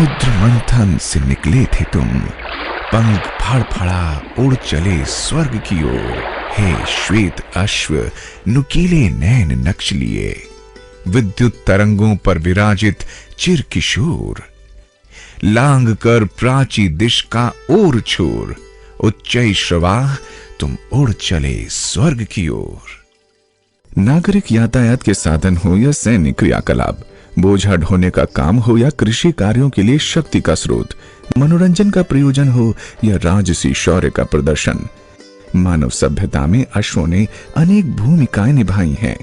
समुद्र मंथन से निकले थे तुम, पंख फड़फड़ा उड़ चले स्वर्ग की ओर। हे श्वेत अश्व नुकीले नैन नक्श लिए, विद्युत तरंगों पर विराजित चिर किशोर। लांग कर प्राची दिश का ओर छोर, उच्चै श्रवाह तुम उड़ चले स्वर्ग की ओर। नागरिक यातायात के साधन हो या सैनिक क्रियाकलाप, बोझा ढोने का काम हो या कृषि कार्यों के लिए शक्ति का स्रोत, मनोरंजन का प्रयोजन हो या राजसी शौर्य का प्रदर्शन, मानव सभ्यता में अश्वों ने अनेक भूमिकाएं निभाई हैं।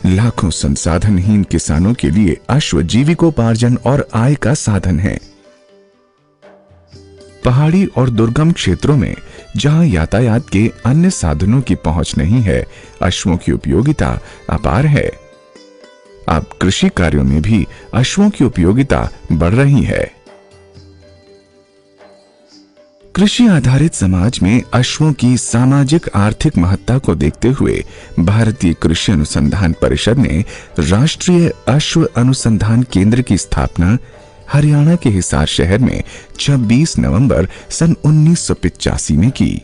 लाखों संसाधनहीन किसानों के लिए अश्व जीविकोपार्जन और आय का साधन है। पहाड़ी और दुर्गम क्षेत्रों में जहां यातायात के अन्य साधनों की पहुंच नहीं है, अश्वों की उपयोगिता अपार है। अब कृषि कार्यों में भी अश्वों की उपयोगिता बढ़ रही है। कृषि आधारित समाज में अश्वों की सामाजिक आर्थिक महत्ता को देखते हुए भारतीय कृषि अनुसंधान परिषद ने राष्ट्रीय अश्व अनुसंधान केंद्र की स्थापना हरियाणा के हिसार शहर में 26 नवंबर सन 1985 में की।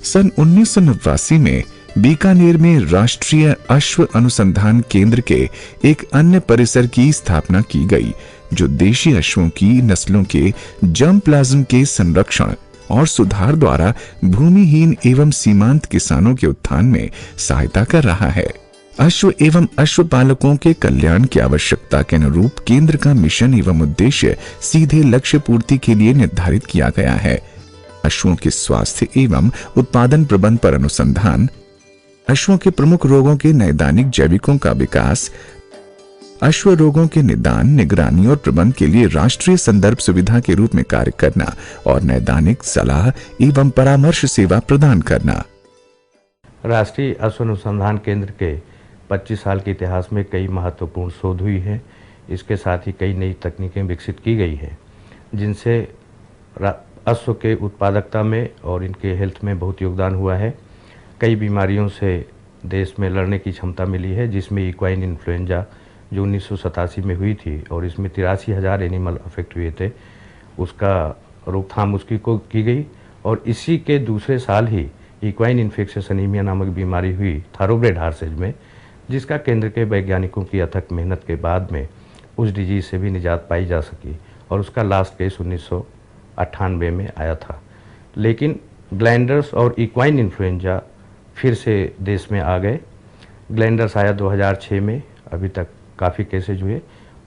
सन 1989 में बीकानेर में राष्ट्रीय अश्व अनुसंधान केंद्र के एक अन्य परिसर की स्थापना की गई, जो देशी अश्वों की नस्लों के जर्मप्लाज्म के संरक्षण और सुधार द्वारा भूमिहीन एवं सीमांत किसानों के उत्थान में सहायता कर रहा है। अश्व एवं अश्व पालकों के कल्याण की आवश्यकता के अनुरूप केंद्र का मिशन एवं उद्देश्य सीधे लक्ष्य पूर्ति के लिए निर्धारित किया गया है। अश्वों के स्वास्थ्य एवं उत्पादन प्रबंध पर अनुसंधान, अश्वों के प्रमुख रोगों के नैदानिक जैविकों का विकास, अश्व रोगों के निदान, निगरानी और प्रबंध के लिए राष्ट्रीय संदर्भ सुविधा के रूप में कार्य करना और नैदानिक सलाह एवं परामर्श सेवा प्रदान करना। राष्ट्रीय अश्व अनुसंधान केंद्र के 25 साल के इतिहास में कई महत्वपूर्ण शोध हुई है। इसके साथ ही कई नई तकनीकें विकसित की गई है, जिनसे अश्व के उत्पादकता में और इनके हेल्थ में बहुत योगदान हुआ है। कई बीमारियों से देश में लड़ने की क्षमता मिली है, जिसमें इक्वाइन इन्फ्लुएंजा जो 1987 में हुई थी और इसमें 83,000 एनिमल अफेक्ट हुए थे, उसका रोकथाम उसकी को की गई। और इसी के दूसरे साल ही इक्वाइन इन्फेक्शियस एनीमिया नामक बीमारी हुई थारोब्रेड हॉर्सेज में, जिसका केंद्र के वैज्ञानिकों की अथक मेहनत के बाद में उस डिजीज से भी निजात पाई जा सकी और उसका लास्ट केस 1998 में आया था। लेकिन ग्लैंडर्स और इक्वाइन इन्फ्लुएंजा फिर से देश में आ गए। ग्लैंडर्स आया 2006 में, अभी तक काफ़ी केसेज हुए,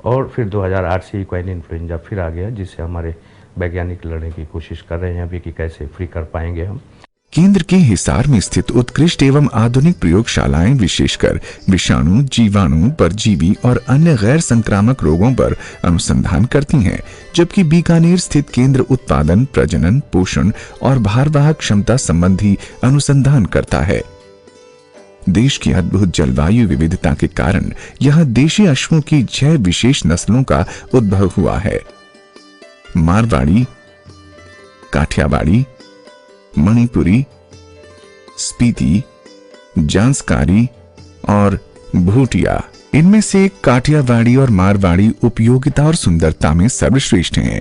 और फिर 2008 से इक्वाइन इन्फ्लुएंजा फिर आ गया, जिससे हमारे वैज्ञानिक लड़ने की कोशिश कर रहे हैं अभी कि कैसे फ्री कर पाएंगे हम। केंद्र के हिसार में स्थित उत्कृष्ट एवं आधुनिक प्रयोगशालाएं विशेषकर विषाणु, जीवाणु, परजीवी और अन्य गैर संक्रामक रोगों पर अनुसंधान करती हैं, जबकि बीकानेर स्थित केंद्र उत्पादन, प्रजनन, पोषण और भारवाहक क्षमता संबंधी अनुसंधान करता है। देश की अद्भुत जलवायु विविधता के कारण यहां देशी अश्वों की 6 विशेष नस्लों का उद्भव हुआ है। मारवाड़ी, काठियावाड़ी, मणिपुरी, स्पीति, जांसकारी और भूटिया। इनमें से काठियावाड़ी और मारवाड़ी उपयोगिता और सुंदरता में सर्वश्रेष्ठ हैं।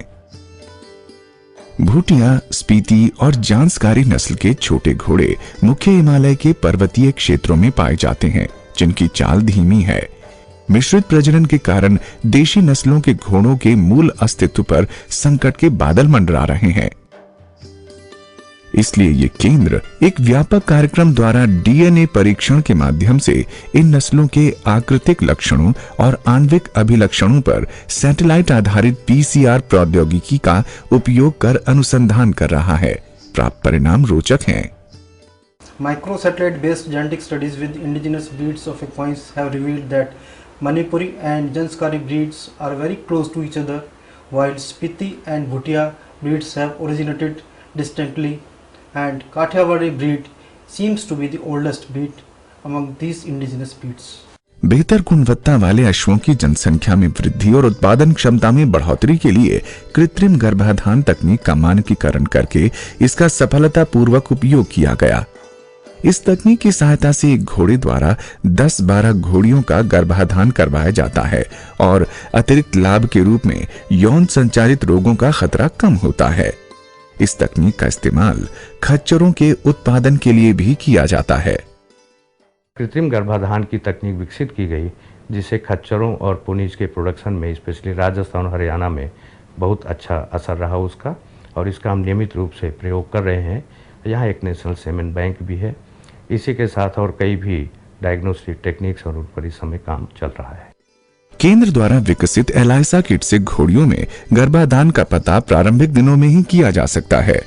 भूटिया, स्पीति और जांसकारी नस्ल के छोटे घोड़े मुख्य हिमालय के पर्वतीय क्षेत्रों में पाए जाते हैं, जिनकी चाल धीमी है। मिश्रित प्रजनन के कारण देशी नस्लों के घोड़ों के मूल अस्तित्व पर संकट के बादल मंडरा रहे हैं। इसलिए ये केंद्र एक व्यापक कार्यक्रम द्वारा डीएनए परीक्षण के माध्यम से इन नस्लों के आकृतिक लक्षणों और आणविक अभिलक्षणों पर सैटेलाइट आधारित पीसीआर प्रौद्योगिकी का उपयोग कर अनुसंधान कर रहा है। प्राप्त परिणाम रोचक हैं। Microsatellite based genetic studies with indigenous breeds of equines have revealed that Manipuri and Janskari breeds are very close to each other, while Spiti and Bhutia breeds have originated distantly, and Kathiawadi breed seems to be the oldest breed among these indigenous breeds. बेहतर गुणवत्ता वाले अश्वों की जनसंख्या में वृद्धि और उत्पादन क्षमता में बढ़ोतरी के लिए कृत्रिम गर्भाधान तकनीक का मानकीकरण करके इसका सफलतापूर्वक उपयोग किया गया। इस तकनीक की सहायता से एक घोड़े द्वारा 10-12 घोड़ियों का गर्भाधान करवाया जाता है और अतिरिक्त लाभ के रूप में यौन संचारित रोगों का खतरा कम होता है। इस तकनीक का इस्तेमाल खच्चरों के उत्पादन के लिए भी किया जाता है। कृत्रिम गर्भाधान की तकनीक विकसित की गई, जिससे खच्चरों और पुनीज के प्रोडक्शन में, स्पेशली राजस्थान और हरियाणा में बहुत अच्छा असर रहा उसका, और इसका हम नियमित रूप से प्रयोग कर रहे हैं। यहाँ एक नेशनल सीमेंट बैंक भी है। इसी के साथ और कई भी डायग्नोस्टिक टेक्निक्स और उन पर इस समय काम चल रहा है। केंद्र द्वारा विकसित एलाइसा किट से घोड़ियों में गर्भाधान का पता प्रारंभिक दिनों में ही किया जा सकता है।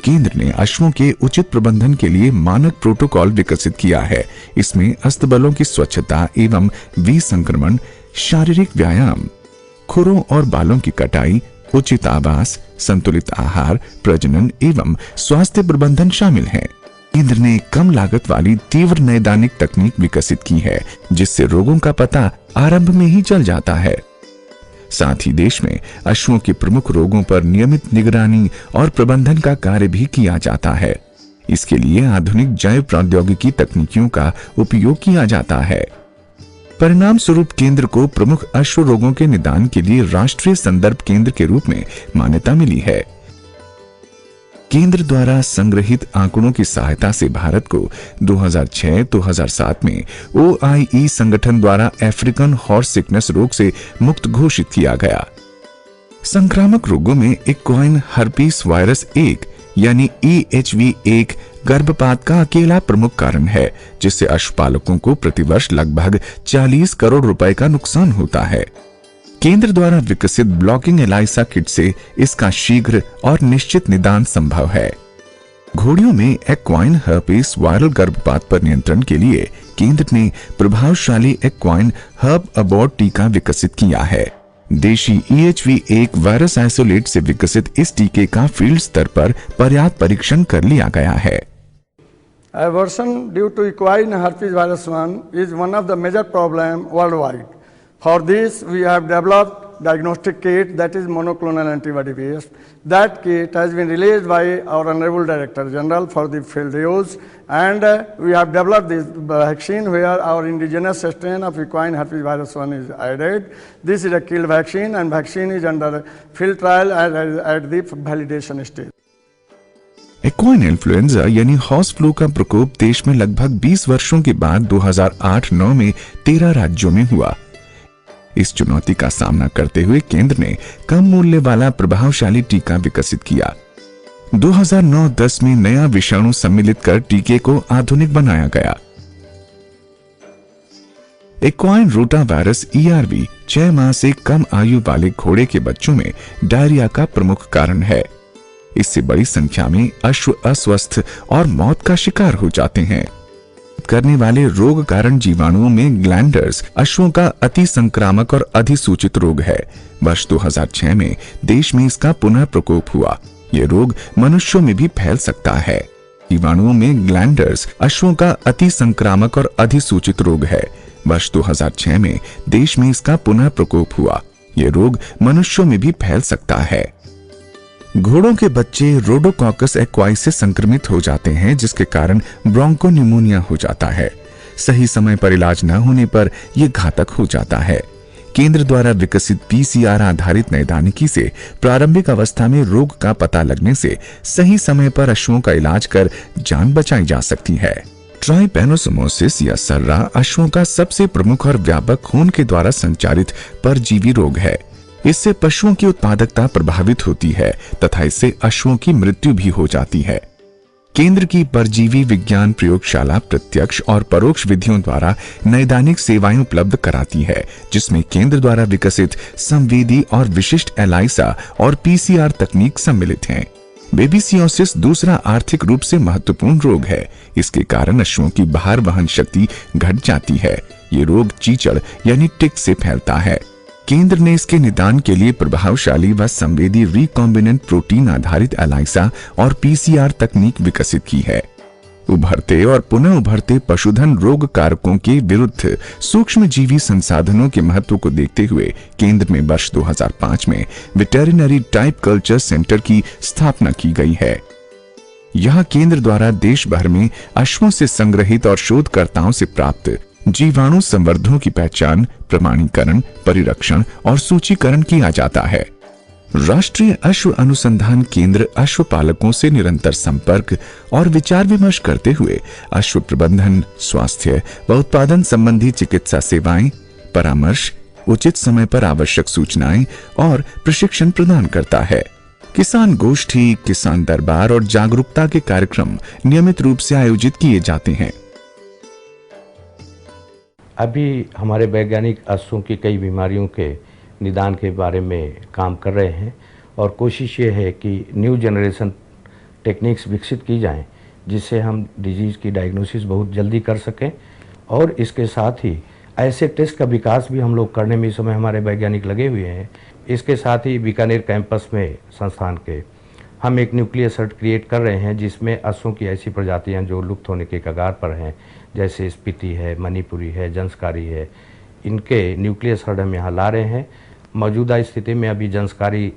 केंद्र ने अश्वों के उचित प्रबंधन के लिए मानक प्रोटोकॉल विकसित किया है। इसमें अस्तबलों की स्वच्छता एवं विसंक्रमण, शारीरिक व्यायाम, खुरों और बालों की कटाई, उचित आवास, संतुलित आहार, प्रजनन एवं स्वास्थ्य प्रबंधन शामिल हैं। केंद्र ने कम लागत वाली तीव्र नैदानिक तकनीक विकसित की है, जिससे रोगों का पता आरंभ में ही चल जाता है। साथ ही देश में अश्वों के प्रमुख रोगों पर नियमित निगरानी और प्रबंधन का कार्य भी किया जाता है। इसके लिए आधुनिक जैव प्रौद्योगिकी तकनीकियों का उपयोग किया जाता है। परिणाम स्वरूप केंद्र को प्रमुख अश्व रोगों के निदान के लिए राष्ट्रीय संदर्भ केंद्र के रूप में मान्यता मिली है। केंद्र द्वारा संग्रहित आंकड़ों की सहायता से भारत को 2006-2007 में OIE संगठन द्वारा अफ्रीकन हॉर्स सिकनेस रोग से मुक्त घोषित किया गया। संक्रामक रोगों में इक्वाइन हर्पीस वायरस 1 यानी EHV1 गर्भपात का अकेला प्रमुख कारण है, जिससे अश्वपालकों को प्रतिवर्ष लगभग 40 करोड़ रुपए का नुकसान होता है। केंद्र द्वारा विकसित ब्लॉकिंग एलाइसा किट से इसका शीघ्र और निश्चित निदान संभव है। घोड़ियों में एक्वाइन हर्पीस वायरल गर्भपात पर नियंत्रण के लिए केंद्र ने प्रभावशाली एक्वाइन हर्ब अबॉर्ट टीका विकसित किया है। देशी EHV1 वायरस आइसोलेट से विकसित इस टीके का फील्ड स्तर पर पर्याप्त परीक्षण कर लिया गया है। Aversion due to equine herpes virus 1 is one of the major problem worldwide. For this, we have developed diagnostic kit that is monoclonal antibody based. That kit has been released by our Honorable Director General for the field use, and we have developed this vaccine where our indigenous strain of equine herpes virus 1 is added. This is a kill vaccine, and vaccine is under field trial at the validation stage. Equine influenza यानी horse flu का प्रकोप देश में लगभग 20 वर्षों के बाद 2008-9 में 13 राज्यों में हुआ। इस चुनौती का सामना करते हुए केंद्र ने कम मूल्य वाला प्रभावशाली टीका विकसित किया। 2009-10 में नया विषाणु सम्मिलित कर टीके को आधुनिक बनाया गया। एक्वाइन रोटा वायरस ERV 6 माह से कम आयु वाले घोड़े के बच्चों में डायरिया का प्रमुख कारण है। इससे बड़ी संख्या में अश्व अस्वस्थ और मौत का शिकार हो जाते हैं। करने वाले रोग कारण जीवाणुओं में ग्लैंडर्स अश्वों का अति संक्रामक और अधिसूचित रोग है। वर्ष 2006 में देश में इसका पुनः प्रकोप हुआ। ये रोग मनुष्यों में भी फैल सकता है। जीवाणुओं में ग्लैंडर्स अश्वों का अति संक्रामक और अधिसूचित रोग है। वर्ष 2006 में देश में इसका पुनः प्रकोप हुआ। ये रोग मनुष्यों में भी फैल सकता है। घोड़ों के बच्चे रोडोकॉकस एक्वाई से संक्रमित हो जाते हैं, जिसके कारण ब्रोंकोनिमोनिया हो जाता है। सही समय पर इलाज न होने पर यह घातक हो जाता है। केंद्र द्वारा विकसित PCR आधारित नैदानिकी से प्रारंभिक अवस्था में रोग का पता लगने से सही समय पर अश्वों का इलाज कर जान बचाई जा सकती है। ट्राइपैनोसोमोसिस या सर्रा अश्वों का सबसे प्रमुख और व्यापक खून के द्वारा संचारित परजीवी रोग है। इससे पशुओं की उत्पादकता प्रभावित होती है तथा इससे अश्वों की मृत्यु भी हो जाती है। केंद्र की परजीवी विज्ञान प्रयोगशाला प्रत्यक्ष और परोक्ष विधियों द्वारा नैदानिक सेवाएं उपलब्ध कराती है, जिसमें केंद्र द्वारा विकसित संवेदी और विशिष्ट एलाइसा और PCR तकनीक सम्मिलित हैं। बेबीसियोसिस दूसरा आर्थिक रूप से महत्वपूर्ण रोग है। इसके कारण अश्वों की भार वहन शक्ति घट जाती है। ये रोग चीचड़ यानी टिक से फैलता है। केंद्र ने इसके निदान के लिए प्रभावशाली व संवेदी रिकॉम्बिनेंट प्रोटीन आधारित एलाइसा और PCR तकनीक विकसित की है। उभरते और पुनः उभरते पशुधन रोग कारकों के विरुद्ध सूक्ष्म जीवी संसाधनों के महत्व को देखते हुए केंद्र में वर्ष 2005 में वेटेरिनरी टाइप कल्चर सेंटर की स्थापना की गई है। यहाँ केंद्र द्वारा देश भर में अश्वों से संग्रहित और शोधकर्ताओं से प्राप्त जीवाणु संवर्धनों की पहचान, प्रमाणीकरण, परिरक्षण और सूचीकरण किया जाता है। राष्ट्रीय अश्व अनुसंधान केंद्र अश्व पालकों से निरंतर संपर्क और विचार विमर्श करते हुए अश्व प्रबंधन, स्वास्थ्य व उत्पादन संबंधी चिकित्सा सेवाएं, परामर्श, उचित समय पर आवश्यक सूचनाएं और प्रशिक्षण प्रदान करता है। किसान गोष्ठी, किसान दरबार और जागरूकता के कार्यक्रम नियमित रूप से आयोजित किए जाते हैं। अभी हमारे वैज्ञानिक अश्वों की कई बीमारियों के निदान के बारे में काम कर रहे हैं और कोशिश ये है कि न्यू जनरेशन टेक्निक्स विकसित की जाएं, जिससे हम डिजीज़ की डायग्नोसिस बहुत जल्दी कर सकें। और इसके साथ ही ऐसे टेस्ट का विकास भी हम लोग करने में इस समय हमारे वैज्ञानिक लगे हुए हैं। इसके साथ ही बीकानेर कैंपस में संस्थान के हम एक न्यूक्लियस हर्ट क्रिएट कर रहे हैं, जिसमें अश्वों की ऐसी प्रजातियां जो लुप्त होने के कगार पर हैं, जैसे स्पीति है, मणिपुरी है, जंसकारी है, इनके न्यूक्लियस हर्ड हम यहाँ ला रहे हैं। मौजूदा स्थिति में अभी जंसकारी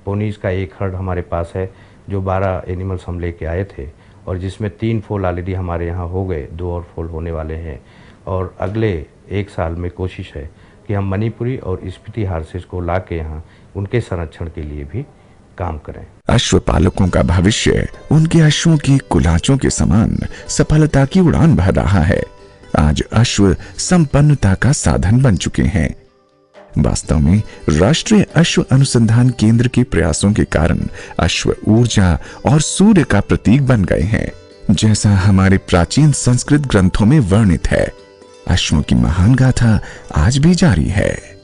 पोनीज का एक हर्ड हमारे पास है जो 12 एनिमल्स हम लेके आए थे और जिसमें 3 फोल ऑलरेडी हमारे यहाँ हो गए, 2 और फोल होने वाले हैं। और अगले 1 साल में कोशिश है कि हम मणिपुरी और स्पीति हार्सेस को ला के यहाँ उनके संरक्षण के लिए भी काम करें। अश्व पालकों का भविष्य उनके अश्वों की कुलाचों के समान सफलता की उड़ान भर रहा है। आज अश्व संपन्नता का साधन बन चुके हैं। वास्तव में राष्ट्रीय अश्व अनुसंधान केंद्र के प्रयासों के कारण अश्व ऊर्जा और सूर्य का प्रतीक बन गए हैं। जैसा हमारे प्राचीन संस्कृत ग्रंथों में वर्णित है, अश्वों की महान गाथा आज भी जारी है।